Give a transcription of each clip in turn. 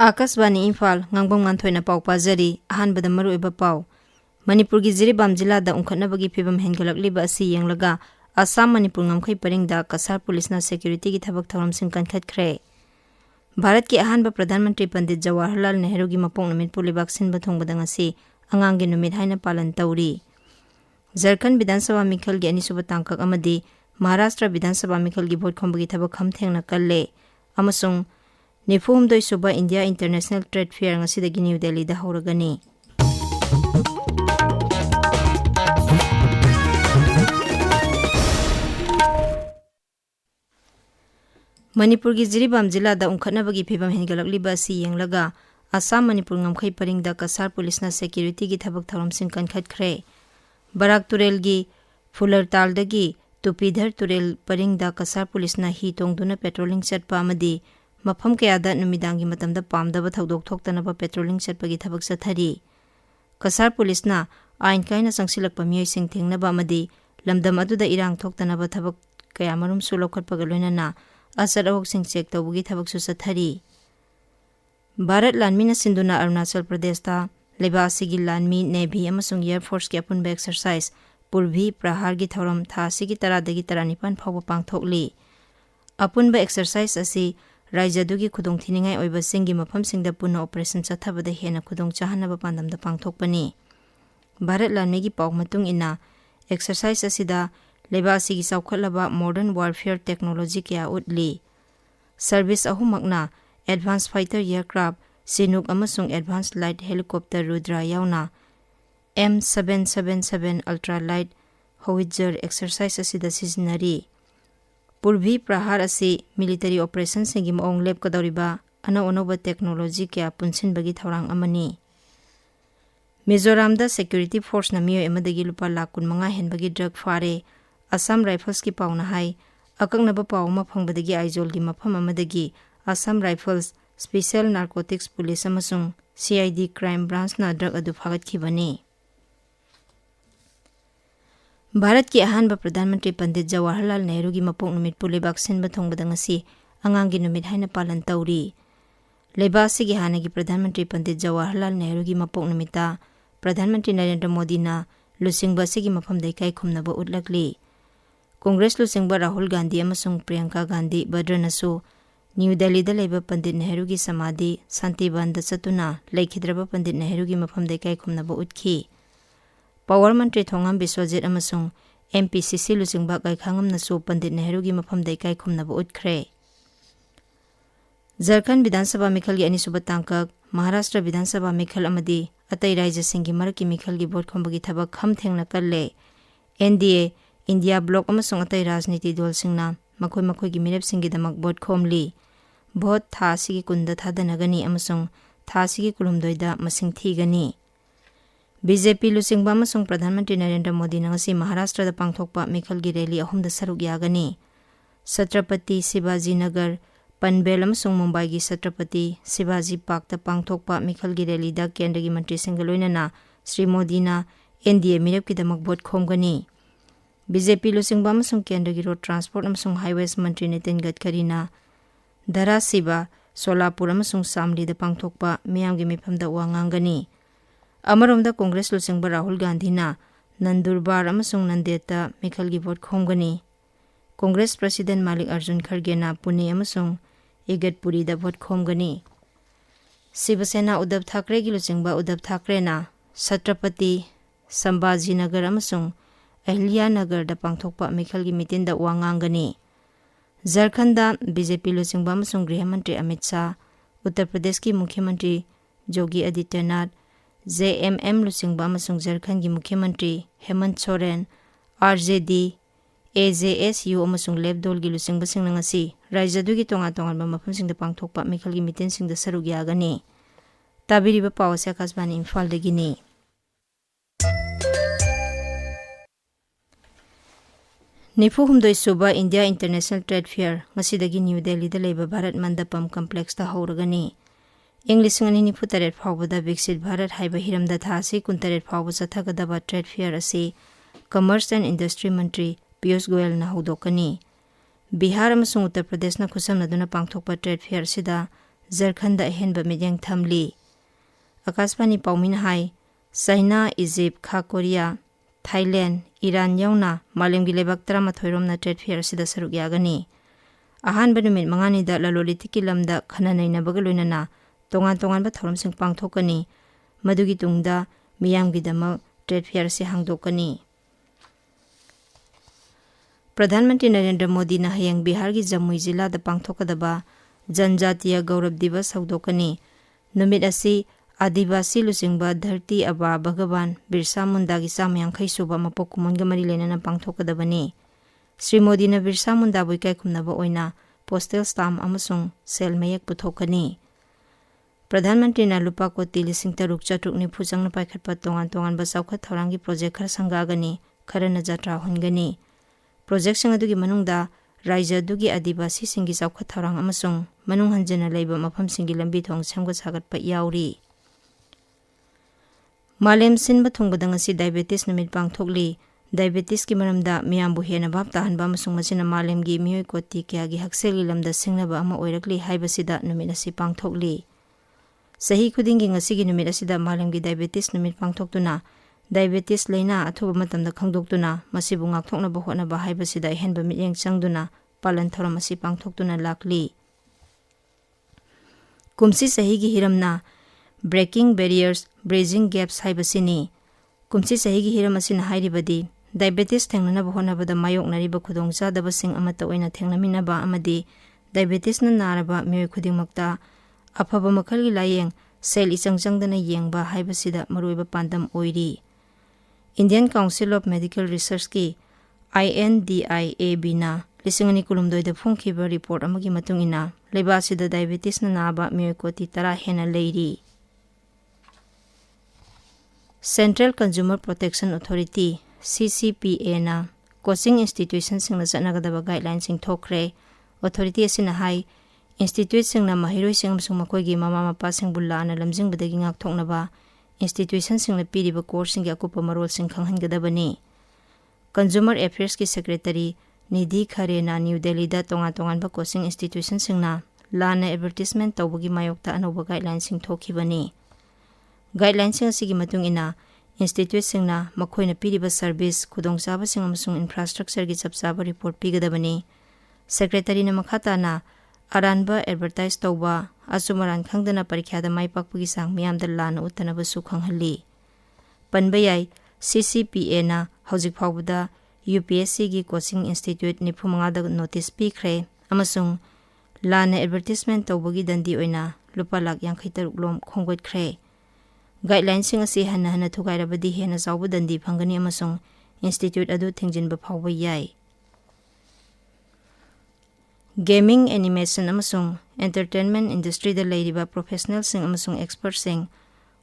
Akashvani Imphal Ngangbam Nganthoi na pau pajari ahanbada maruiba pau Manipur gi Jiribam jila da ungkhatnabagi phibam hengalakliba asi yenglaga Assam Manipur ngamkhai paringda Kasar Police na security gi thabak thoramsing kankhatkre Bharat ki ahanba Pradhan Mantri Pandit Jawaharlal Nehru gi mapong numit pulibak sinba thongbada ngasi angang gi numit haina palan tawri Jharkhand Vidhan Sabha Mikhal gi anisuba tangkak amadi Maharashtra Vidhan Sabha Mikhal gi vote khombagi thabak khamthengna kalle amasung Nifum doi suba India International Trade Fair ngasidagi New Delhi da hauragani. Manipur gi Jiribam jila da ungkhatnabagi phibam hengalakliba asi yenglaga Assam Manipur ngamkhai paringda Kasar Police na security gi thabak thoramsing kankhatkre. Barak Turel gi Fulartal dagi Tupidhar Turel paringda Kasar Police na hi tongduna patrolling chatpa amadi Mafam kayada numidangi matamda pamdaba thaudok thoktanaba patrolling chatpagi thabak sathari Kasar Police na ain kaina sangsilakpa miyoi thengnaba amadi lamdam aduda irang thoktanaba thabak kaya marum su lokhatpaga loinana asar awok check tawbugi thabak su sathari Bharat Lanmi na sinduna Arunachal Pradesh ta leba asigi Lanmi Navy amasung Air Force ki apunba exercise Purvi Prahar gi thoram tha asigi taradagi taranipan phawba pangthokli apunba exercise asi Raijadugi khudong thiningai oiba singi mafam singda puna operation chathabada hena khudong chahanaba pandamda pangthokpani Bharat Lanmi gi paw matung ina exercise asida leba asigi saukhatlaba modern warfare technology kya utli service ahumakna advanced fighter aircraft Chinook amasung advanced light helicopter Rudra yauna M777 ultra light howitzer exercise asida sizinari Purvi Prahar asi military operations singi maong lab kadawriba ana-onoba technology kya punsinbagi thawrang amani Mizoram da security force na miyo emadagi lupa lakun mga henbagi drug fare Assam Rifles ki pauna hai akaknaba pauma phangbadagi aizol gi mafam amadagi Assam Rifles Special Narcotics Police amasung CID crime branch na drug adu phagat khibani Bharat ki ahanba Pradhan Mantri Pandit Jawaharlal Nehru gi mapong numit pulibak sinba thongbada ngasi angangi numit haina palan tawri leba asigi hanagi Pradhan Mantri Pandit Jawaharlal Nehru gi mapong numita Pradhan Mantri Narendra Modi na lusingba asigi mafamdai kai khumnaba utlakli Congress lusingba Rahul Gandhi amasung Priyanka Gandhi Badranasu New Delhi da leba Pandit Nehru gi samadhi Santiban da chatuna laikhidraba Pandit Nehru gi mafamdai kai khumnaba utki Power Mantri Thongam Biswajit amasung MPCC lusingba kai khangam nasu Pandit Nehru gi mafamdai kai khumnaba utkre Jharkhand Vidhan Sabha Mikhal gi anisuba tangkak Maharashtra Vidhan Sabha Mikhal amadi atai raija singi maraki Mikhal gi vote khombagi thabak khamthengna kalle NDA India Bloc amasung atai rajniti dol singna makoi gi mirep singi damak vote khomli vote tha sigi kunda thadanagani amasung tha sigi kulumdoida masing thigani BJP lusingba amasung Pradhan Mantri Narendra Modi na ngasi Maharashtra da pangthokpa Mikhal gi rally ahumda saruk yagani Chhatrapati Shivaji Nagar Panvel amasung Mumbai gi Chhatrapati Shivaji Park da pangthokpa Mikhal gi rally da Kendra gi Mantri singa loinana Sri Modi na NDA mirep ki damak vote khomgani BJP lusingba amasung Kendra gi Road Transport amasung Highways Mantri Nitin Gadkari na Dhara Siba Solapur amasung Samli da pangthokpa miyam gi mifamda wa ngangani Amaromda Congress lusingba Rahul Gandhi na Nandurbar amasung Nandeta Mikhal gi vote khomgani Congress President Malik Arjun Kharge na Pune amasung Igatpuri da vote khomgani Shiva Sena Uddhav Thackeray gi lusingba Uddhav Thackeray na Chhatrapati Sambhaji Nagar amasung Ahilya Nagar da pangthokpa Mikhal gi mitin da wa ngangani Jharkhand da BJP lusingba amasung Griha Mantri Amit Shah Uttar Pradesh ki Mukhya Mantri Yogi Adityanath JMM lusingba amasung Jharkhand gi Mukhya Mantri Hemant Soren RJD AJSU amasung Lebdol gi lusingba singna ngasi Raijadu gi tonga-tonganba mafamsingda pangthokpa Mikhal gi mitin singda saruk yagani Tabiriba pawase Akashvani Imphal dagini Nifu humdoi suba India International Trade Fair ngasidagi New Delhi da leba Bharat Mandapam Complex ta hauragani English ngani nifu taret phawbada Viksit Bharat haiba hiramda thasi kuntaret phawba chathagadaba trade fair asi Commerce and Industry Mantri Piyush Goyal na hudokani Bihar amasung Uttar Pradesh na khusamnaduna pangthokpa trade fair sida Jharkhand ahenba midyang thamli. Akashvani paumina hai China, Egypt, Kha Korea, Thailand, Iran yauna malemgi lebak 13 romna trade fair sida saruk yagani. Ahanba numit mangani da lalolitiki lamda khananainabaga loinana tongan ba thoramsing pangthokani. Madugi tungda miyamgidamak trade fair se hangdokani. Pradhan Mantri Narendra Modi na hayang Bihar gi Jamui jila da pangthokadaba Janjatiya Gaurav Divas hangdokani. Numit asi Adivasi lusingba Dharti Aba Bhagavan Birsa Munda gi Samayangkhai suba mapok kumonga mari lenana pangthokadabani. Sri Modi na Birsa Munda bui kai khumnaba oina postal stamp amasung sel mayak puthokani. Pradhan Mantri na lupa koti 6,000 ni phujang na paikhatpa tongan ba saukhat thorangi project khar sangagani kharana jatra hungani. Project sing adugi manungda Raija dugi Adivasi singi saukhat thorang amasung manung hanjana leiba mafam singi lambi thong semga sagatpa yauri. Malem sinba thongbadang asi diabetes numit pangthokli. Diabetes ki maramda miyambu hena bhab tahanba amasung masina malem gi miyoi koti kya gi hakseli lamda singnaba ama oirakli haibasida numit asi pangthokli. Sahi khudingi ngasigi numit asida malem gi diabetes numit pangthoktuna diabetes leina athuba matamda khangdoktuna masibu ngakthoknaba hotnaba haibasida henba mityeng changduna palan thoram asi pangthoktuna lakli. Kumsi sahi gi hiramna breaking barriers bridging gaps haibasini. Kumsi sahi gi hiram asina hairibadi diabetes thengnanaba hotnabada mayoknariba khudongchadaba sing amata oina thengnaminaba amadi diabetes na naraba miyoi khudingmakta afaba makhalgi layeng sel ichangchangdana yengba haibasida maruiba pandam oiri. Indian Council of Medical Research ki INDIAB na lisingani kulumdoi da phungkhiba report amagi matungina leibasida diabetes na naba miyoi koti 10 hena leiri. Central Consumer Protection Authority CCPA na coaching institution singna chanagadaba guidelines sing thokre. Authority asina hai Institute singna mahiroi sing amsung makoigi mama mapa sing bulla na lamjingbadagi ngakthoknaba institution singna piriba course sing akupa marol sing khanghangadabani. Consumer Affairs ki Secretary Nidhi Khare na New Delhi da tongan ba coaching institution singna lana advertisement tawbagi mayokta anoba guidelines sing thokhibani. Guidelines sing asigi matungina institute singna makhoina piriba service khudongchaba sing amsung infrastructure gi chapchaba report pigadabani. Secretary na makhata na Aranba advertise tawba asumaran khangdana parikhyada maipakpagi sang miyamda lana uttanaba su khanghalli. Panbayai CCPA na hojik phawbada UPSC gi coaching institute 95 da notice pikre amasung lana advertisement tawbagi dandi oina lupa lak 53 lom khonggoitkre. Guidelines sing asi hana thugairabadi hena zawba dandi phangani amasung institute adu thingjinba phawba yai. Gaming, animation amasung entertainment industry da leiriba professional sing amasung expert sing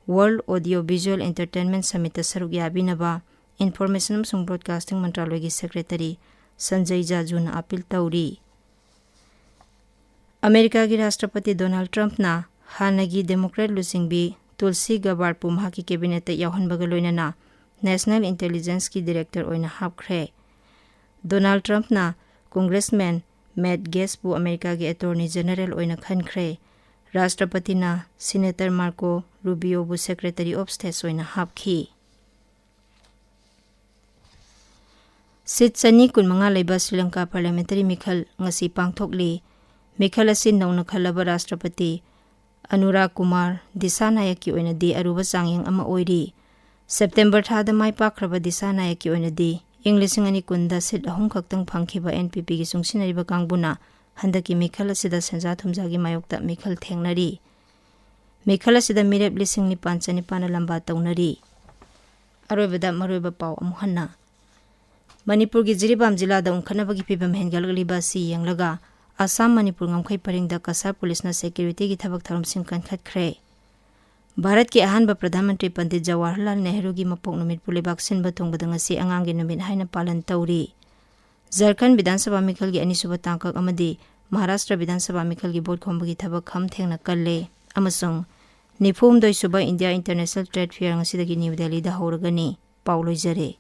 World Audio Visual Entertainment Summit ta saruk yabinaba Information amasung Broadcasting Mantraloy gi Secretary Sanjay Jajuna appeal tauri. America gi Rashtrapati Donald Trump na hanagi Democrat lusingbi Tulsi Gabbard pumha ki cabinet ta yawhanbaga loinana National Intelligence ki director oina hapkhre. Donald Trump na Congressman Matt Gaetz bu America gi Attorney General oina khankre. Rashtrapati na Senator Marco Rubio bu Secretary of State oina hapkhi. Sit Chani kunmanga leiba Sri Lanka Parliamentary Mikhal ngasi pangthokli. Mikhal asin nauna khalaba Rashtrapati Anurag Kumar Disanayaki oina di aruba changyang ama oiri. September thada mai pakraba Disanayaki oina di English ngani kunda sit ahum khaktang phangkhiba NPP gi sungsinariba kangbuna handaki Mikhal asida senja thumjagi mayokta Mikhal thengnari. Mikhal asida mirep lising ni panchani pana lamba taunari. Aroibada maroiba paw amuhanna. Manipur gi Jiribam jila da ungkhanabagi pibam hengalgaliba si yanglaga Assam Manipur ngamkhai paringda Kasar Police na security gi thabak tharam sing kankhatkre. Bharat ki ahanba Pradhan Mantri Pandit Jawaharlal Nehru gi mapok numit pulibak sinba thongbadang asi angang gi numit haina palan tauri. Jharkhand Vidhan Sabha Mikhal gi anisuba tangkak amadi Maharashtra Vidhan Sabha Mikhal gi bot khombagi thabak kham thengna kalle amasung nifum doi suba India International Trade Fair ngasidagi New Delhi da horagani pauloi jare.